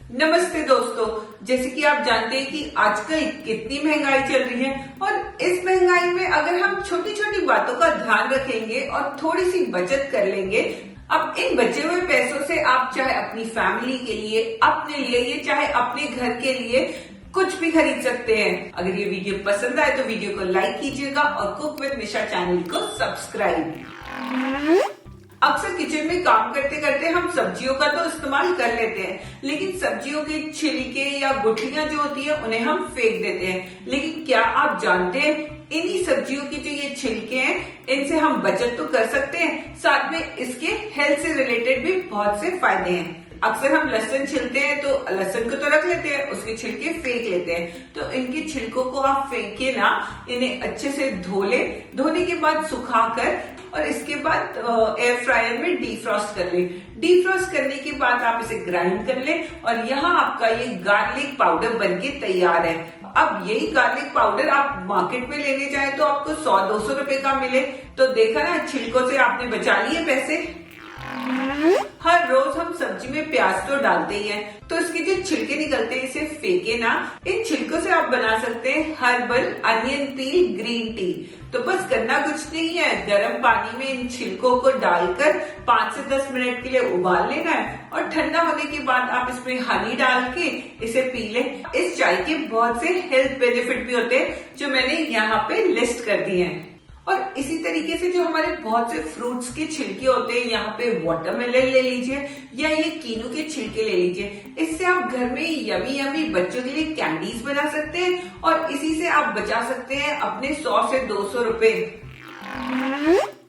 नमस्ते दोस्तों, जैसे कि आप जानते हैं कि आजकल कितनी महंगाई चल रही है और इस महंगाई में अगर हम छोटी छोटी बातों का ध्यान रखेंगे और थोड़ी सी बचत कर लेंगे, अब इन बचे हुए पैसों से आप चाहे अपनी फैमिली के लिए, अपने लिए, ये चाहे अपने घर के लिए कुछ भी खरीद सकते हैं। अगर ये वीडियो पसंद आए तो वीडियो को लाइक कीजिएगा और कुक विद निशा चैनल को सब्सक्राइब। अक्सर किचन में काम करते करते हम सब्जियों का तो इस्तेमाल कर लेते हैं, लेकिन सब्जियों के छिलके या गुठलियां जो होती है उन्हें हम फेंक देते हैं। लेकिन क्या आप जानते हैं इन्हीं सब्जियों की जो ये छिलके हैं इनसे हम बचत तो कर सकते हैं, साथ में इसके हेल्थ से रिलेटेड भी बहुत से फायदे हैं। अक्सर हम लहसुन छिलते हैं तो लहसुन को तो रख लेते हैं, उसके छिलके फेंक लेते हैं। तो इनके छिलकों को आप फेंके ना, इन्हें अच्छे से धो ले, धोने के बाद सुखाकर और इसके बाद एयर फ्रायर में डीफ्रॉस्ट कर ले। डीफ्रॉस्ट करने के बाद आप इसे ग्राइंड कर ले और यहाँ आपका ये गार्लिक पाउडर बनके तैयार है। अब यही गार्लिक पाउडर आप मार्केट में लेने जाए तो आपको 100-200 रुपए का मिले। तो देखा ना, छिलकों से आपने बचा लिए पैसे। हर रोज हम सब्जी में प्याज तो डालते ही हैं, तो इसके जो छिलके निकलते हैं इसे फेंके ना। इन छिलकों से आप बना सकते हैं हर्बल अनियन पील ग्रीन टी। तो बस करना कुछ नहीं है, गर्म पानी में इन छिलकों को डालकर 5 से 10 मिनट के लिए उबाल लेना है और ठंडा होने के बाद आप इसमें हनी डाल के इसे पी लें। इस चाय के बहुत से हेल्थ बेनिफिट भी होते हैं जो मैंने यहाँ पे लिस्ट कर दिए हैं। और इसी तरीके से जो हमारे बहुत से फ्रूट्स के छिलके होते हैं, यहाँ पे वाटरमेलन ले लीजिए या ये कीनू के छिलके ले लीजिए। इससे आप घर में यमी यमी बच्चों के लिए कैंडीज बना सकते हैं और इसी से आप बचा सकते हैं अपने 100 से 200 रुपए।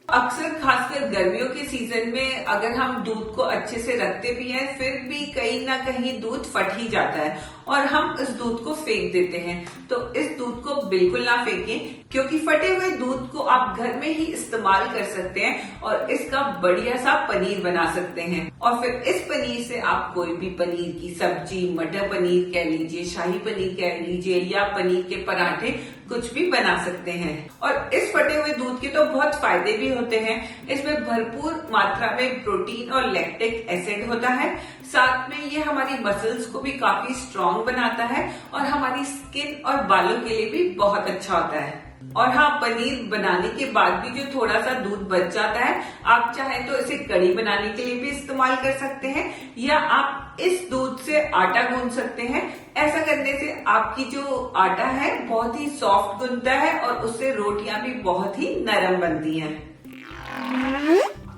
अक्सर खासकर गर्मियों के सीजन में अगर हम दूध को अच्छे से रखते भी हैं, फिर भी कहीं ना कहीं दूध फट ही जाता है और हम इस दूध को फेंक देते हैं। तो इस दूध को बिल्कुल ना फेंकें, क्योंकि फटे हुए दूध को आप घर में ही इस्तेमाल कर सकते हैं और इसका बढ़िया सा पनीर बना सकते हैं। और फिर इस पनीर से आप कोई भी पनीर की सब्जी, मटर पनीर कह लीजिए, शाही पनीर कह लीजिए या पनीर के पराठे कुछ भी बना सकते हैं। और इस फटे हुए दूध के तो बहुत फायदे भी होते हैं। इसमें भरपूर मात्रा में प्रोटीन और लैक्टिक एसिड होता है। साथ में ये हमारी मसल्स को भी काफी स्ट्रॉन्ग बनाता है और हमारी स्किन और बालों के लिए भी बहुत अच्छा होता है। और हाँ, पनीर बनाने के बाद भी जो थोड़ा सा दूध बच जाता है, आप चाहे तो इसे कड़ी बनाने के लिए भी इस्तेमाल कर सकते हैं या आप इस दूध से आटा गूंथ सकते हैं। ऐसा करने से आपकी जो आटा है बहुत ही सॉफ्ट गूंथता है और उससे रोटियां भी बहुत ही नरम बनती हैं।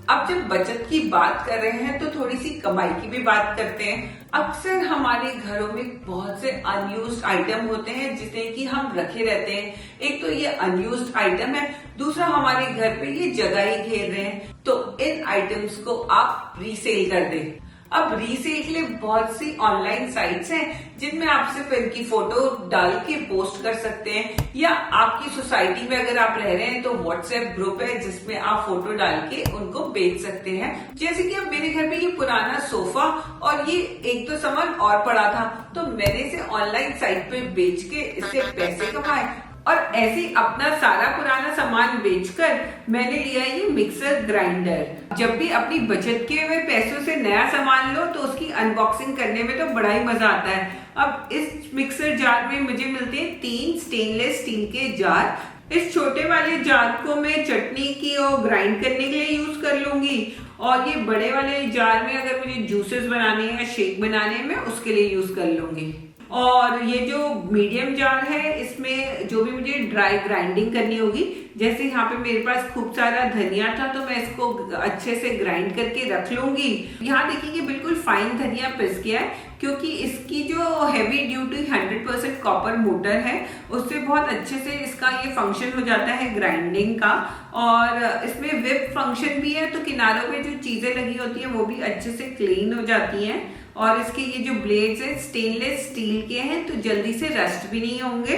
अब जब बचत की बात कर रहे हैं तो थोड़ी सी कमाई की भी बात करते हैं। अक्सर हमारे घरों में बहुत से अनयूज्ड आइटम होते हैं जिसे कि हम रखे रहते हैं। एक तो ये अनयूज्ड आइटम है, दूसरा हमारे घर पे ये जगह ही घेर रहे हैं। तो इन आइटम्स को आप रीसेल कर दें। अब रीसेल के लिए बहुत सी ऑनलाइन साइट्स हैं जिनमें आप सिर्फ इनकी फोटो डाल के पोस्ट कर सकते हैं, या आपकी सोसाइटी में अगर आप रह रहे हैं तो व्हाट्सएप ग्रुप है जिसमें आप फोटो डाल के उनको बेच सकते हैं। जैसे कि अब मेरे घर में ये पुराना सोफा और ये एक दो सामान और पड़ा था, तो मैंने इसे ऑनलाइन साइट पे बेच के इससे पैसे कमाए और ऐसे अपना सारा पुराना सामान बेचकर मैंने लिया ये मिक्सर ग्राइंडर। जब भी अपनी बचत के हुए पैसों से नया सामान लो तो उसकी अनबॉक्सिंग करने में तो बड़ा ही मजा आता है। अब इस मिक्सर जार में मुझे मिलते हैं 3 स्टेनलेस स्टील के जार। इस छोटे वाले जार को मैं चटनी की और ग्राइंड करने के लिए यूज कर लूंगी और ये बड़े वाले जार में अगर मुझे जूसेस बनाने या शेक बनाने में उसके लिए यूज कर लूंगी। और ये जो मीडियम जार है इसमें जो भी मुझे ड्राई ग्राइंडिंग करनी होगी, जैसे यहाँ पे मेरे पास खूब सारा धनिया था तो मैं इसको अच्छे से ग्राइंड करके रख लूंगी। यहाँ देखिए बिल्कुल फाइन धनिया पिस गया है, क्योंकि इसकी जो हैवी ड्यूटी 100% कॉपर मोटर है उससे बहुत अच्छे से इसका ये फंक्शन हो जाता है ग्राइंडिंग का। और इसमें विप फंक्शन भी है, तो किनारों पे जो चीजें लगी होती है वो भी अच्छे से क्लीन हो जाती हैं। और इसके ये जो ब्लेड्स हैं स्टेनलेस स्टील के हैं तो जल्दी से रस्ट भी नहीं होंगे।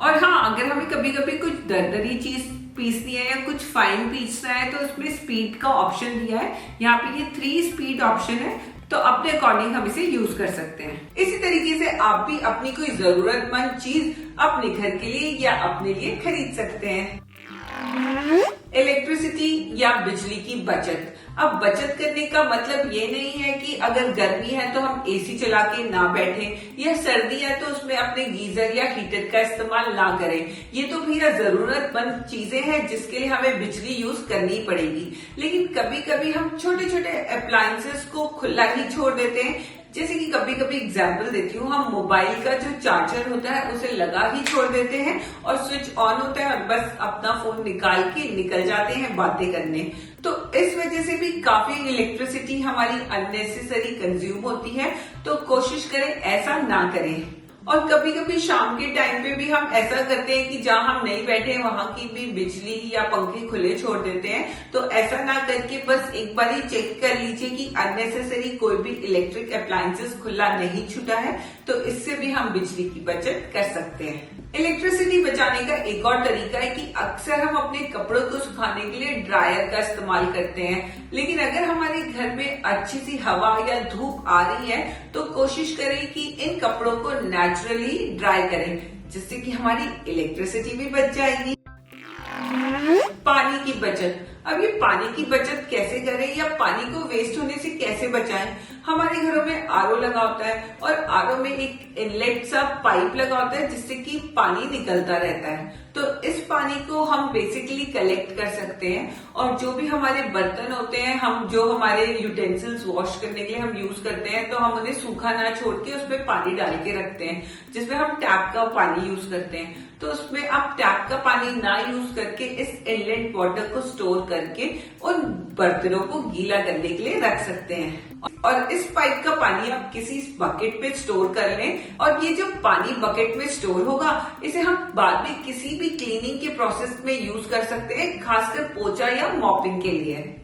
और हाँ, अगर हमें कभी कभी कुछ दरदरी चीज पीसनी है या कुछ फाइन पीसना है तो उसमें स्पीड का ऑप्शन दिया है। यहाँ पे ये 3 स्पीड ऑप्शन है, तो अपने अकॉर्डिंग हम इसे यूज कर सकते हैं। इसी तरीके से आप भी अपनी कोई जरूरतमंद चीज अपने घर के लिए या अपने लिए खरीद सकते हैं। इलेक्ट्रिसिटी या बिजली की बचत। अब बचत करने का मतलब ये नहीं है कि अगर गर्मी है तो हम एसी चला के ना बैठे, या सर्दी है तो उसमें अपने गीजर या हीटर का इस्तेमाल ना करें। ये तो भैया जरूरतमंद चीजें हैं जिसके लिए हमें बिजली यूज करनी पड़ेगी। लेकिन कभी कभी हम छोटे छोटे अप्लायंसेस को खुला ही छोड़ देते हैं। जैसे कि कभी कभी एग्जाम्पल देती हूँ, हम मोबाइल का जो चार्जर होता है उसे लगा ही छोड़ देते हैं और स्विच ऑन होता है और बस अपना फोन निकाल के निकल जाते हैं बातें करने। तो इस वजह से भी काफी इलेक्ट्रिसिटी हमारी अननेसेसरी कंज्यूम होती है। तो कोशिश करें ऐसा ना करें। और कभी कभी शाम के टाइम पे भी हम ऐसा करते हैं कि जहां हम नहीं बैठे वहां की भी बिजली या पंखे खुले छोड़ देते हैं। तो ऐसा ना करके बस एक बार ही चेक कर लीजिए कि अननेसेसरी कोई भी इलेक्ट्रिक अप्लायंसेस खुला नहीं छूटा है। तो इससे भी हम बिजली की बचत कर सकते हैं। इलेक्ट्रिसिटी बचाने का एक और तरीका है कि अक्सर हम अपने कपड़ों को सुखाने के लिए ड्रायर का इस्तेमाल करते हैं। लेकिन अगर हमारे घर में अच्छी सी हवा या धूप आ रही है तो कोशिश करें कि इन कपड़ों को नेचुरली ड्राई करें, जिससे कि हमारी इलेक्ट्रिसिटी भी बच जाएगी। पानी की बचत। अब ये पानी की बचत कैसे करें या पानी को वेस्ट होने से कैसे बचाएं? हमारे घरों में आरओ लगा होता है और आरओ में एक इनलेट सा पाइप लगा होता है जिससे कि पानी निकलता रहता है। तो इस पानी को हम बेसिकली कलेक्ट कर सकते हैं और जो भी हमारे बर्तन होते हैं, हम जो हमारे यूटेंसिल्स वॉश करने के लिए हम यूज करते हैं, तो हम उन्हें सूखा ना छोड़ के उसमें पानी डाल के रखते हैं, जिसमें हम टैप का पानी यूज करते हैं। तो उसमें आप टैप का पानी ना यूज करके इस इनलेट वाटर को स्टोर करके उन बर्तनों को गीला करने के लिए रख सकते हैं। और इस पाइप का पानी आप किसी बकेट में स्टोर कर लें और ये जो पानी बकेट में स्टोर होगा इसे हम बाद में किसी भी क्लीनिंग के प्रोसेस में यूज कर सकते हैं, खासकर पोछा या मॉपिंग के लिए।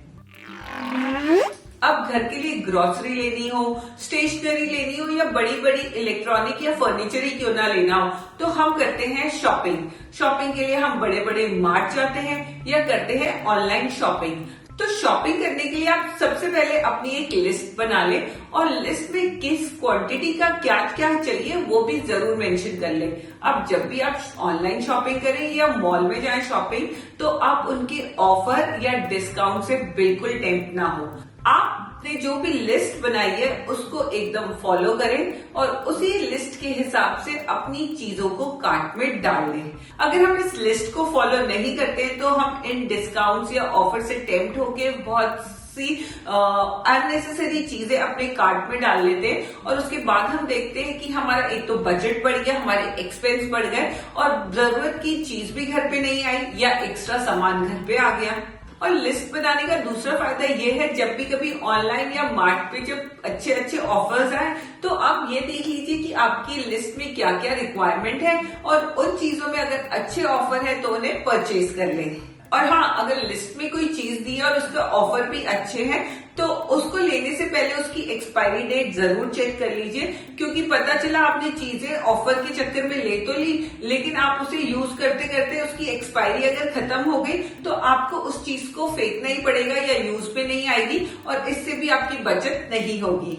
अब घर के लिए ग्रोसरी लेनी हो, स्टेशनरी लेनी हो या बड़ी बड़ी इलेक्ट्रॉनिक या फर्नीचर ही क्यों ना लेना हो, तो हम करते हैं शॉपिंग। शॉपिंग के लिए हम बड़े बड़े मार्ट जाते हैं या करते हैं ऑनलाइन शॉपिंग। तो शॉपिंग करने के लिए आप सबसे पहले अपनी एक लिस्ट बना लें और लिस्ट में किस क्वांटिटी का क्या क्या चाहिए वो भी जरूर मेंशन कर लें। अब जब भी आप ऑनलाइन शॉपिंग करें या मॉल में जाएं शॉपिंग, तो आप उनके ऑफर या डिस्काउंट से बिल्कुल टेम्प्ट ना हो। आपने जो भी लिस्ट बनाई है उसको एकदम फॉलो करें और उसी लिस्ट के हिसाब से अपनी चीजों को कार्ट में डाल लें। अगर हम इस लिस्ट को फॉलो नहीं करते तो हम इन डिस्काउंट्स या ऑफर से टेम्प्ट होके बहुत सी अननेसेसरी चीजें अपने कार्ट में डाल लेते हैं और उसके बाद हम देखते हैं कि हमारा एक तो बजट बढ़ गया, हमारे एक्सपेंस बढ़ गए और जरूरत की चीज भी घर पे नहीं आई या एक्स्ट्रा सामान घर पे आ गया। और लिस्ट बनाने का दूसरा फायदा ये है, जब भी कभी ऑनलाइन या मार्ट पे जब अच्छे अच्छे ऑफर्स आए तो आप ये देख लीजिए कि आपकी लिस्ट में क्या क्या रिक्वायरमेंट है और उन चीजों में अगर अच्छे ऑफर है तो उन्हें परचेज कर लें। और हाँ, अगर लिस्ट में कोई चीज दी है और उसके ऑफर भी अच्छे हैं तो उसको लेने से पहले उसकी एक्सपायरी डेट जरूर चेक कर लीजिए, क्योंकि पता चला आपने चीजें ऑफर के चक्कर में ले तो ली लेकिन आप उसे यूज करते करते उसकी एक्सपायरी अगर खत्म हो गई तो आपको उस चीज को फेंकना ही पड़ेगा या यूज में नहीं आएगी और इससे भी आपकी बचत नहीं होगी।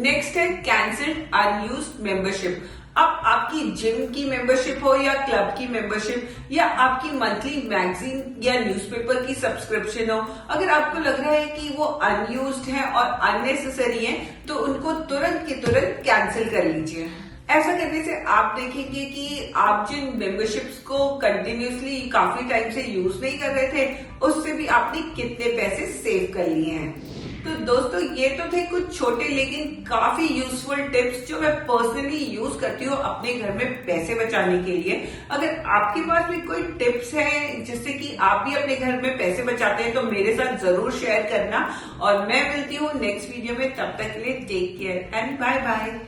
नेक्स्ट है कैंसिल्ड अनयूज्ड मेंबरशिप। अब आपकी जिम की मेंबरशिप हो या क्लब की मेंबरशिप या आपकी मंथली मैगजीन या न्यूज़पेपर की सब्सक्रिप्शन हो, अगर आपको लग रहा है कि वो अनयूज्ड है और अननेसेसरी है तो उनको तुरंत के तुरंत कैंसिल कर लीजिए। ऐसा करने से आप देखेंगे कि आप जिन मेंबरशिप्स को कंटिन्यूसली काफी टाइम से यूज नहीं कर रहे थे उससे भी आपने कितने पैसे सेव कर लिए हैं। तो दोस्तों, ये तो थे कुछ छोटे लेकिन काफी यूजफुल टिप्स जो मैं पर्सनली यूज करती हूँ अपने घर में पैसे बचाने के लिए। अगर आपके पास भी कोई टिप्स है जिससे कि आप भी अपने घर में पैसे बचाते हैं तो मेरे साथ जरूर शेयर करना और मैं मिलती हूँ नेक्स्ट वीडियो में। तब तक के लिए take care and bye bye.